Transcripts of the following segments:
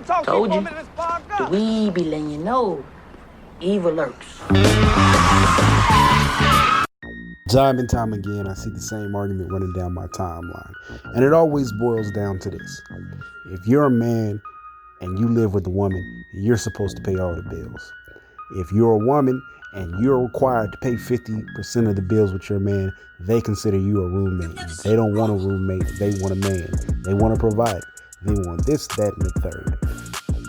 Told you. We be letting you know. Evil lurks. Time and time again, I see the same argument running down my timeline. And it always boils down to this. If you're a man and you live with a woman, you're supposed to pay all the bills. If you're a woman and you're required to pay 50% of the bills with your man, they consider you a roommate. They don't want a roommate. They want a man. They want to provide. They want this, that, and the third.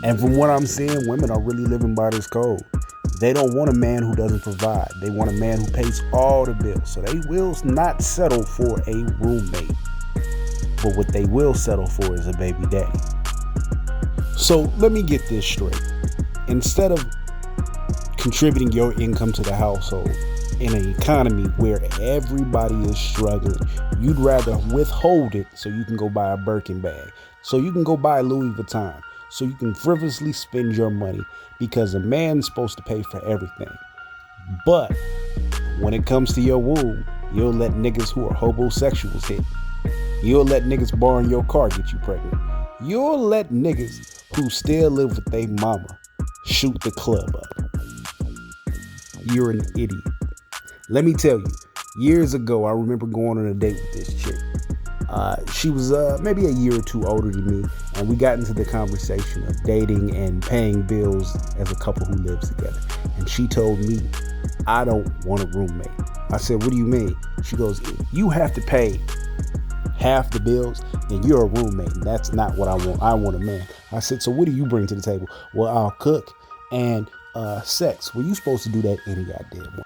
And from what I'm seeing, women are really living by this code. They don't want a man who doesn't provide. They want a man who pays all the bills. So they will not settle for a roommate. But what they will settle for is a baby daddy. So let me get this straight. Instead of contributing your income to the household in an economy where everybody is struggling, you'd rather withhold it so you can go buy a Birkin bag, so you can go buy Louis Vuitton, so you can frivolously spend your money, because a man's supposed to pay for everything. But when it comes to your womb, you'll let niggas who are homosexuals hit. You'll let niggas borrowing your car get you pregnant. You'll let niggas who still live with their mama shoot the club up. You're an idiot. Let me tell you, years ago, I remember going on a date with this chick. She was maybe a year or two older than me, and we got into the conversation of dating and paying bills as a couple who lives together. And she told me, I don't want a roommate. I said, what do you mean? She goes, if you have to pay half the bills, then you're a roommate. And that's not what I want. I want a man. I said, so what do you bring to the table? Well, I'll cook and sex. Well, you supposed to do that any goddamn way.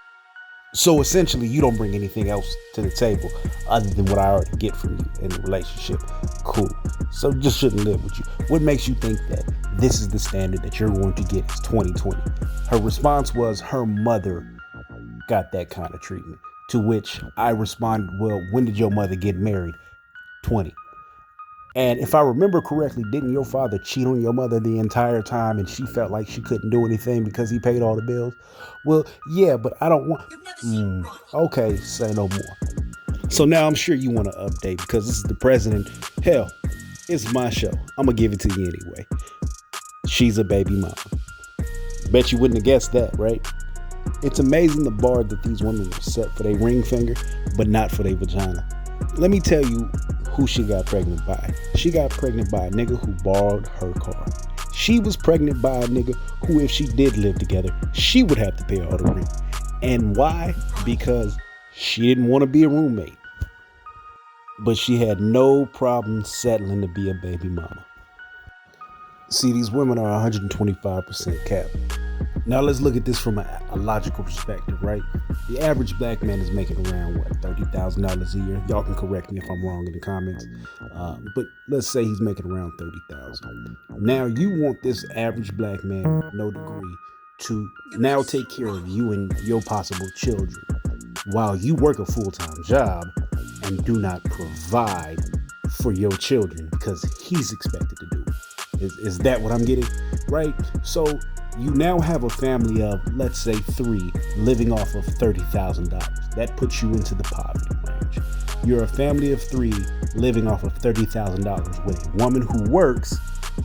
So essentially, you don't bring anything else to the table other than what I already get from you in the relationship. Cool. So just shouldn't live with you. What makes you think that this is the standard that you're going to get is 2020? Her response was her mother got that kind of treatment. To which I responded, well, when did your mother get married? 20. And if I remember correctly, didn't your father cheat on your mother the entire time and she felt like she couldn't do anything because he paid all the bills? Well, yeah, but I don't want... Okay, say no more. So now I'm sure you want to update because this is the president. Hell, it's my show. I'm going to give it to you anyway. She's a baby mama. Bet you wouldn't have guessed that, right? It's amazing the bar that these women will set for their ring finger, but not for their vagina. Let me tell you who she got pregnant by. She got pregnant by a nigga who borrowed her car. She was pregnant by a nigga who, if she did live together, she would have to pay all the rent. And why? Because she didn't want to be a roommate. But she had no problem settling to be a baby mama. See, these women are 125% cap. Now let's look at this from a logical perspective, right? The average black man is making around, $30,000 a year. Y'all can correct me if I'm wrong in the comments. But let's say he's making around $30,000. Now you want this average black man, no degree, to now take care of you and your possible children while you work a full-time job and do not provide for your children because he's expected to do it. Is that what I'm getting? Right? So you now have a family of, let's say, 3 living off of $30,000. That puts you into the poverty range. You're a family of 3 living off of $30,000 with a woman who works,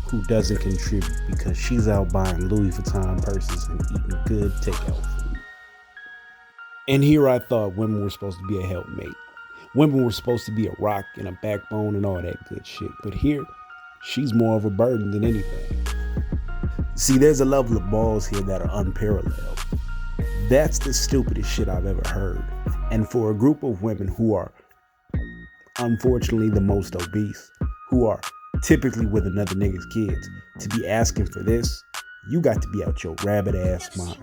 who doesn't contribute because she's out buying Louis Vuitton purses and eating good takeout food. And here I thought women were supposed to be a helpmate. Women were supposed to be a rock and a backbone and all that good shit. But here, she's more of a burden than anything. See, there's a level of balls here that are unparalleled. That's the stupidest shit I've ever heard. And for a group of women who are unfortunately the most obese, who are typically with another nigga's kids, to be asking for this, you got to be out your rabbit ass mind.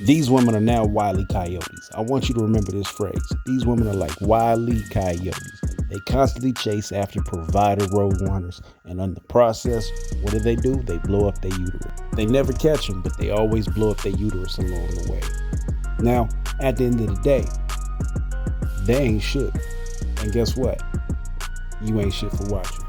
These women are now wily coyotes. I want you to remember this phrase. These women are like wily coyotes. They constantly chase after provider road runners, and in the process, what do? They blow up their uterus. They never catch them, but they always blow up their uterus along the way. Now, at the end of the day, they ain't shit. And guess what? You ain't shit for watching.